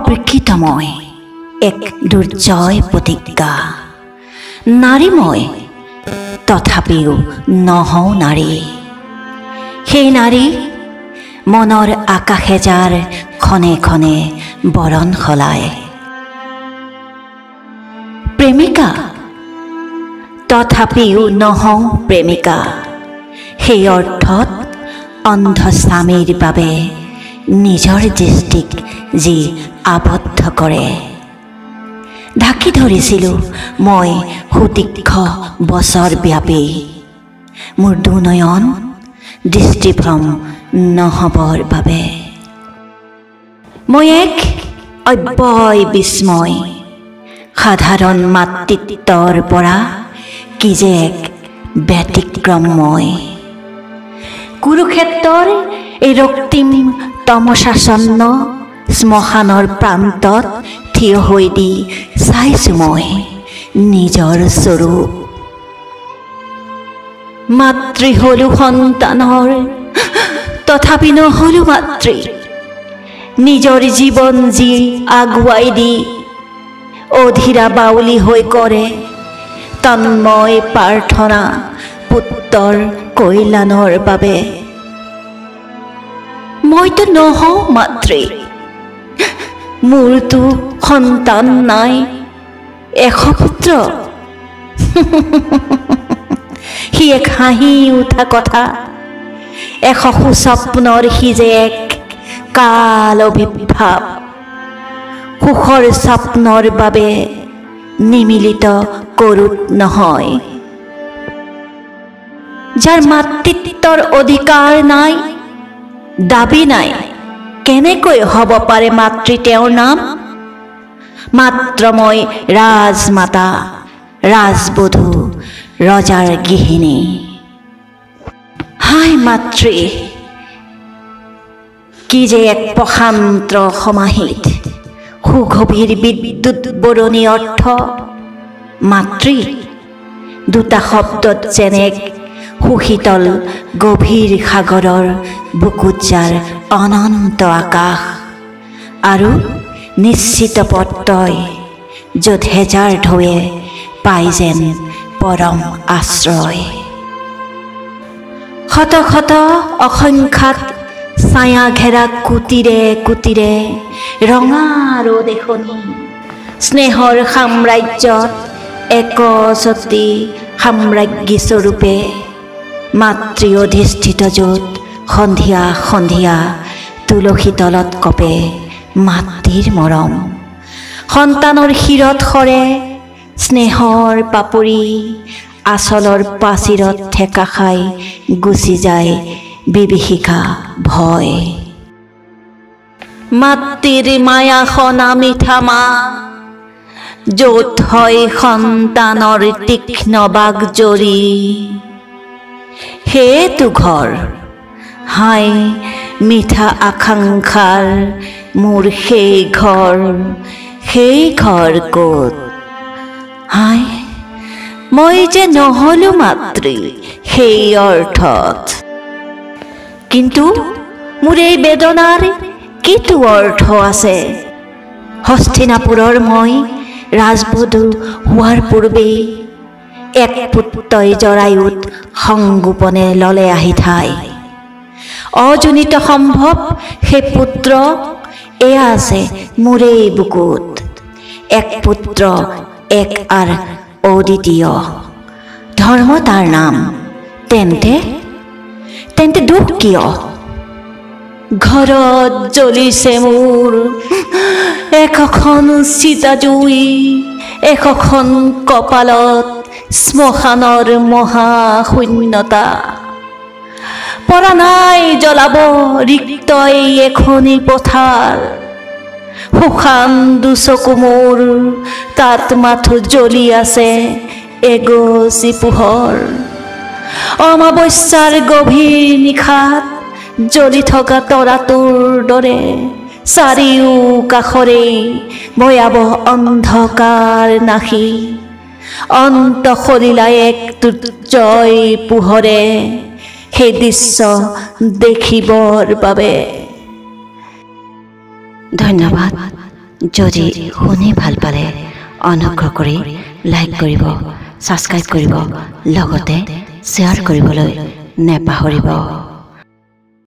অপ্ৰকৃতময় এক দুৰ্জয় প্ৰতিজ্ঞা। নাৰী মই, তথাপিও নহওঁ নাৰী। সেই নাৰী মনৰ আকাশে যাৰ ক্ষণে ক্ষণে বৰণ সলায়। প্ৰেমিকা, তথাপিও নহওঁ প্ৰেমিকা। সেই অৰ্থত অন্ধ স্বামীৰ বাবে নিজৰ দৃষ্টিক যি আবদ্ধ কৰে। ঢাকি ধৰিছিলোঁ মই সুদীৰ্ঘ বছৰব্যাপী মোৰ দুনয়ন দৃষ্টিভ্ৰম নহ'বৰ বাবে। মই এক অব্যয় বিস্ময়, সাধাৰণ মাতৃত্বৰ পৰা কি যে এক ব্যতিক্ৰম মই। কুৰুক্ষেত্ৰৰ এই ৰক্তিম তমসাচ্ছন্ন শ্মশানৰ প্ৰান্তত থিয় হৈ দি চাইছোঁ মই নিজৰ স্বৰূপ। মাতৃ হলো সন্তানৰ, তথাপি নহলো মাতৃ। নিজৰ জীৱন যি আগুৱাই দি অধীৰা বাউলী হৈ কৰে তন্ময় প্ৰাৰ্থনা পুত্ৰৰ কল্যাণৰ বাবে। মইতো নহওঁ মাতৃ, মোৰতো সন্তান নাই, এশ পুত্ৰ। সি এক হাঁহি উঠা কথা, এশ সুস্বপ্নৰ সি যে এক কাল অভিভাৱ। সুখৰ স্বপ্নৰ বাবে নিমিলিত কৰোঁত নহয়। যাৰ মাতৃত্বৰ অধিকাৰ নাই, দাবী নাই, কেনেকৈ হ'ব পাৰে মাতৃ তেওঁৰ নাম? মাত্ৰ মই ৰাজমাতা, ৰাজবধূ, ৰজাৰ গৃহিণী। হায় মাতৃ, কি যে এক প্ৰশান্ত সমাহিত সুগভীৰ বিদ্যুৎ বৰণী অৰ্থ। মাতৃ দুটা শব্দত যেন এক সুশীতল গভীৰ সাগৰৰ বুকুত যাৰ অনন্ত আকাশ আৰু নিশ্চিত প্ৰত্যয়, য'ত হেজাৰ ঢৌৱে পাই যেন পৰম আশ্ৰয়। শত শত অসংখ্যাত ছায়া ঘেৰা কুটিৰে কুটিৰে ৰঙা ৰ'দ এখনি স্নেহৰ সাম্ৰাজ্যত একচতী সাম্ৰাজ্ঞী স্বৰূপে মাতৃ অধিষ্ঠিত, য'ত সন্ধিয়া সন্ধিয়া তুলসী তলত কপে মাতৃৰ মৰম। সন্তানৰ শিৰত সৰে স্নেহৰ পাপৰি, আচলৰ পাচিৰত ঠেকা খাই গুচি যায় বিভীষিকা ভয়। মাতৃৰ মায়া সনা মিঠা মা, য'ত হয় সন্তানৰ তীক্ষ্ণ বাগজৰী। সেইটো ঘৰ, হায় মিঠা আকাংক্ষাৰ মোৰ সেই ঘৰ ক'ত? হায় মই যে নহলো মাতৃ সেই অৰ্থত। কিন্তু মোৰ এই বেদনাৰ কিটো অৰ্থ আছে? হস্তিনাপুৰৰ মই ৰাজবধূ হোৱাৰ পূৰ্বেই এক পুত্ৰই জৰায়ুত সংগোপনে ললে আহি ঠাই। অজনিত সম্ভৱ সেই পুত্ৰ এয়া আছে মোৰেই বুকুত। এক পুত্ৰ, এক আৰু অদ্বিতীয়, ধৰ্ম তাৰ নাম। তেন্তে দুখ কিয়? ঘৰত জ্বলিছে মোৰ একখন চিতা জুই, একখন কপালত শ্মশানৰ মহাশূন্যতা। পৰা নাই জ্বলাব ৰিক্ত এই এখনি পথাৰ। শুকান দুচকু মোৰ, তাত মাথো জ্বলি আছে এগছি পোহৰ। অমাৱস্যাৰ গভীৰ নিশাত জ্বলি থকা তৰাটোৰ দৰে চাৰিও কাষৰে ভয়াৱহ অন্ধকাৰ নাশী। অন্ত সলিলা এক দুৰ্জয় পোহৰে সেই দৃশ্য দেখিবৰ বাবে। ধন্যবাদ। যদি শুনি ভাল পালে অনুগ্ৰহ কৰি লাইক কৰিব, ছাবস্ক্ৰাইব কৰিব, লগতে শ্বেয়াৰ কৰিবলৈ নেপাহৰিব।